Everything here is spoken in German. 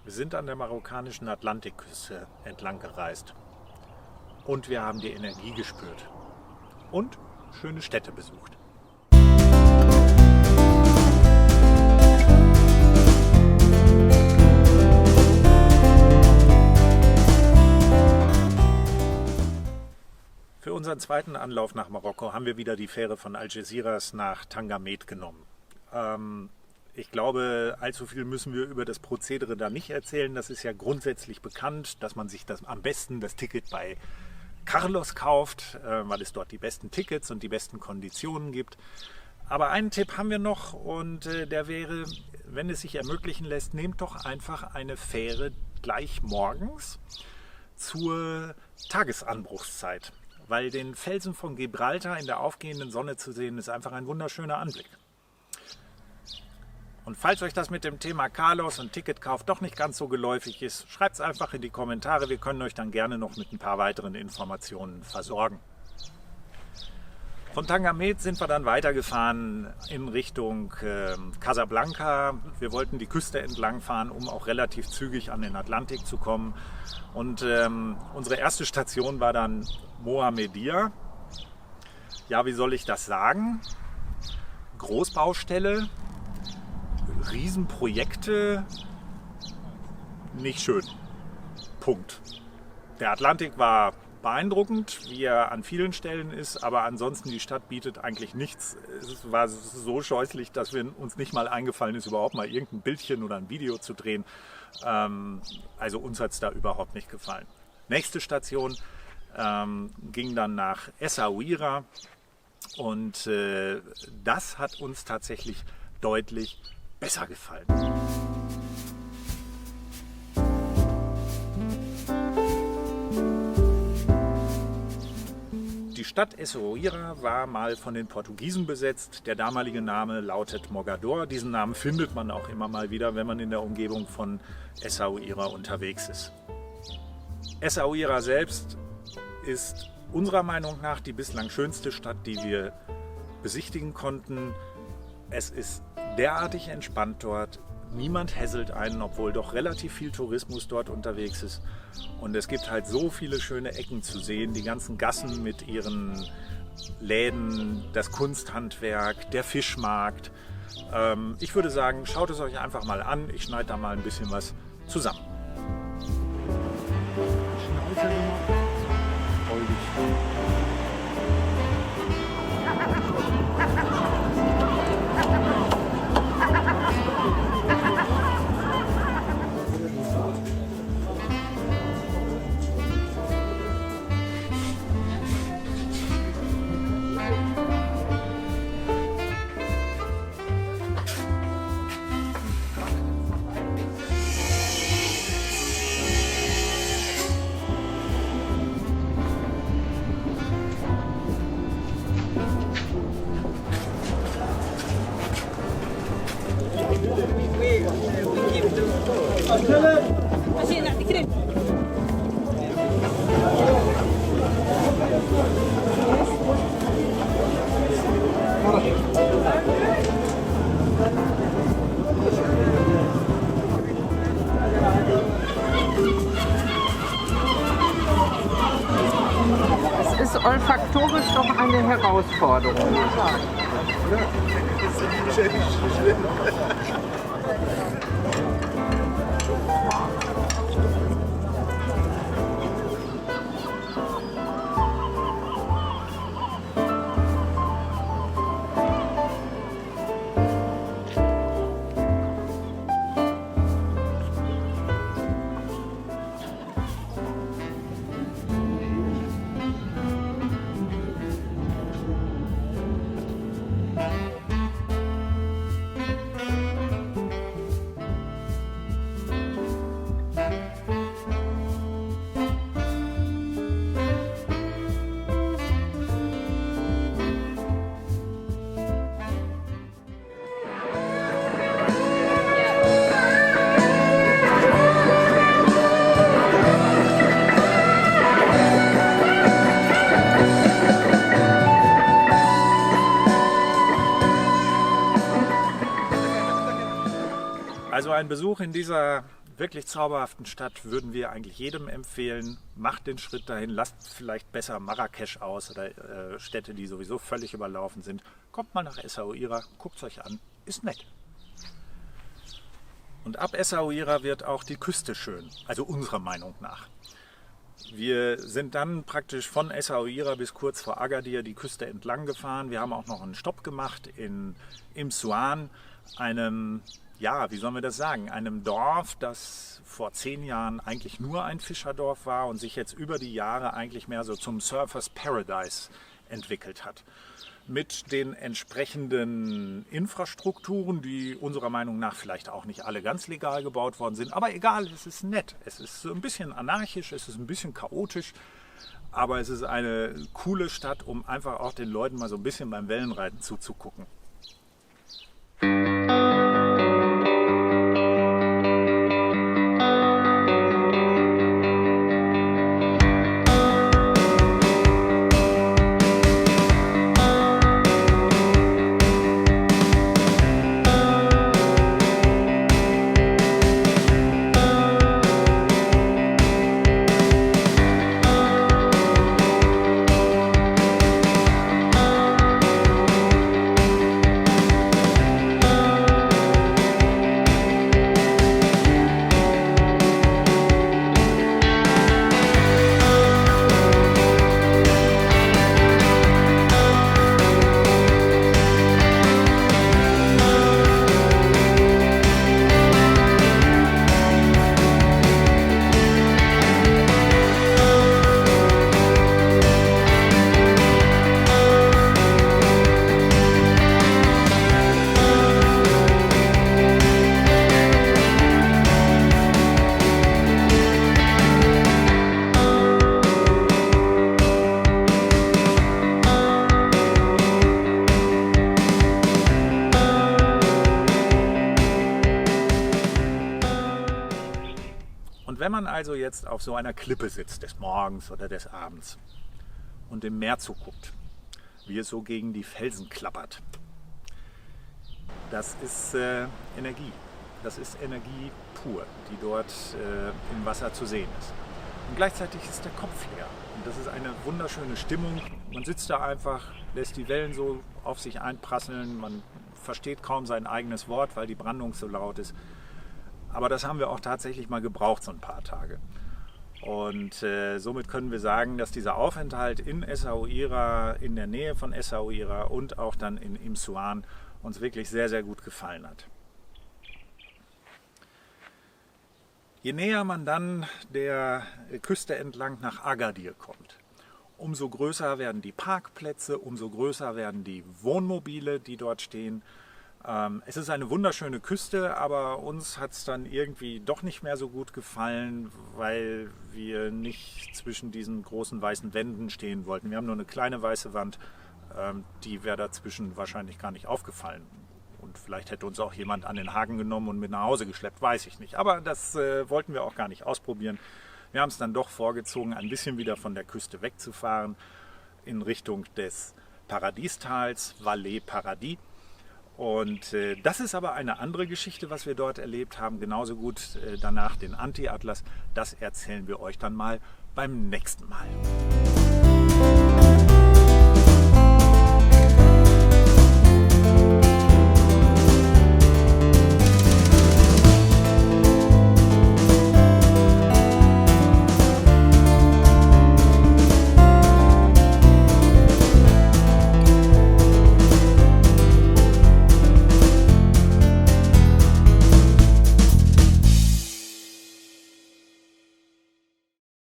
Wir sind an der marokkanischen Atlantikküste entlang gereist und wir haben die Energie gespürt und schöne Städte besucht. Für unseren zweiten Anlauf nach Marokko haben wir wieder die Fähre von Algeciras nach Tangamed genommen. Ich glaube, allzu viel müssen wir über das Prozedere da nicht erzählen. Das ist ja grundsätzlich bekannt, dass man sich am besten das Ticket bei Carlos kauft, weil es dort die besten Tickets und die besten Konditionen gibt. Aber einen Tipp haben wir noch und der wäre, wenn es sich ermöglichen lässt, nehmt doch einfach eine Fähre gleich morgens zur Tagesanbruchszeit. Weil den Felsen von Gibraltar in der aufgehenden Sonne zu sehen, ist einfach ein wunderschöner Anblick. Und falls euch das mit dem Thema Carlos und Ticketkauf doch nicht ganz so geläufig ist, schreibt es einfach in die Kommentare. Wir können euch dann gerne noch mit ein paar weiteren Informationen versorgen. Von Tangamed sind wir dann weitergefahren in Richtung Casablanca. Wir wollten die Küste entlang fahren, um auch relativ zügig an den Atlantik zu kommen. Und unsere erste Station war dann Mohammedia. Ja, wie soll ich das sagen? Großbaustelle, Riesenprojekte, nicht schön. Punkt. Der Atlantik war beeindruckend, wie er an vielen Stellen ist, aber ansonsten die Stadt bietet eigentlich nichts. Es war so scheußlich, dass uns nicht mal eingefallen ist, überhaupt mal irgendein Bildchen oder ein Video zu drehen. Also uns hat es da überhaupt nicht gefallen. Nächste Station ging dann nach Essaouira und das hat uns tatsächlich deutlich besser gefallen. Die Stadt Essaouira war mal von den Portugiesen besetzt. Der damalige Name lautet Mogador. Diesen Namen findet man auch immer mal wieder, wenn man in der Umgebung von Essaouira unterwegs ist. Essaouira selbst ist unserer Meinung nach die bislang schönste Stadt, die wir besichtigen konnten. Es ist derartig entspannt dort. Niemand hässelt einen, obwohl doch relativ viel Tourismus dort unterwegs ist. Und es gibt halt so viele schöne Ecken zu sehen. Die ganzen Gassen mit ihren Läden, das Kunsthandwerk, der Fischmarkt. Ich würde sagen, schaut es euch einfach mal an. Ich schneide da mal ein bisschen was zusammen. Es ist olfaktorisch doch eine Herausforderung. Also ein Besuch in dieser wirklich zauberhaften Stadt würden wir eigentlich jedem empfehlen. Macht den Schritt dahin, lasst vielleicht besser Marrakesch aus oder Städte, die sowieso völlig überlaufen sind. Kommt mal nach Essaouira, guckt es euch an, ist nett. Und ab Essaouira wird auch die Küste schön, also unserer Meinung nach. Wir sind dann praktisch von Essaouira bis kurz vor Agadir die Küste entlang gefahren. Wir haben auch noch einen Stopp gemacht in Imsuan, einem, ja, wie sollen wir das sagen, einem Dorf, das vor 10 Jahren eigentlich nur ein Fischerdorf war und sich jetzt über die Jahre eigentlich mehr so zum Surfers Paradise entwickelt hat. Mit den entsprechenden Infrastrukturen, die unserer Meinung nach vielleicht auch nicht alle ganz legal gebaut worden sind. Aber egal, es ist nett. Es ist so ein bisschen anarchisch, es ist ein bisschen chaotisch, aber es ist eine coole Stadt, um einfach auch den Leuten mal so ein bisschen beim Wellenreiten zuzugucken. Wenn man also jetzt auf so einer Klippe sitzt, des Morgens oder des Abends und dem Meer zuguckt, wie es so gegen die Felsen klappert, das ist Energie. Das ist Energie pur, die dort im Wasser zu sehen ist. Und gleichzeitig ist der Kopf leer. Und das ist eine wunderschöne Stimmung. Man sitzt da einfach, lässt die Wellen so auf sich einprasseln. Man versteht kaum sein eigenes Wort, weil die Brandung so laut ist. Aber das haben wir auch tatsächlich mal gebraucht, so ein paar Tage. Und somit können wir sagen, dass dieser Aufenthalt in Essaouira, in der Nähe von Essaouira und auch dann in Imsuan uns wirklich sehr, sehr gut gefallen hat. Je näher man dann der Küste entlang nach Agadir kommt, umso größer werden die Parkplätze, umso größer werden die Wohnmobile, die dort stehen. Es ist eine wunderschöne Küste, aber uns hat es dann irgendwie doch nicht mehr so gut gefallen, weil wir nicht zwischen diesen großen weißen Wänden stehen wollten. Wir haben nur eine kleine weiße Wand, die wäre dazwischen wahrscheinlich gar nicht aufgefallen. Und vielleicht hätte uns auch jemand an den Haken genommen und mit nach Hause geschleppt, weiß ich nicht. Aber das wollten wir auch gar nicht ausprobieren. Wir haben es dann doch vorgezogen, ein bisschen wieder von der Küste wegzufahren in Richtung des Paradiestals, Valais Paradis. Und das ist aber eine andere Geschichte, was wir dort erlebt haben. Genauso gut danach den Anti-Atlas. Das erzählen wir euch dann mal beim nächsten Mal.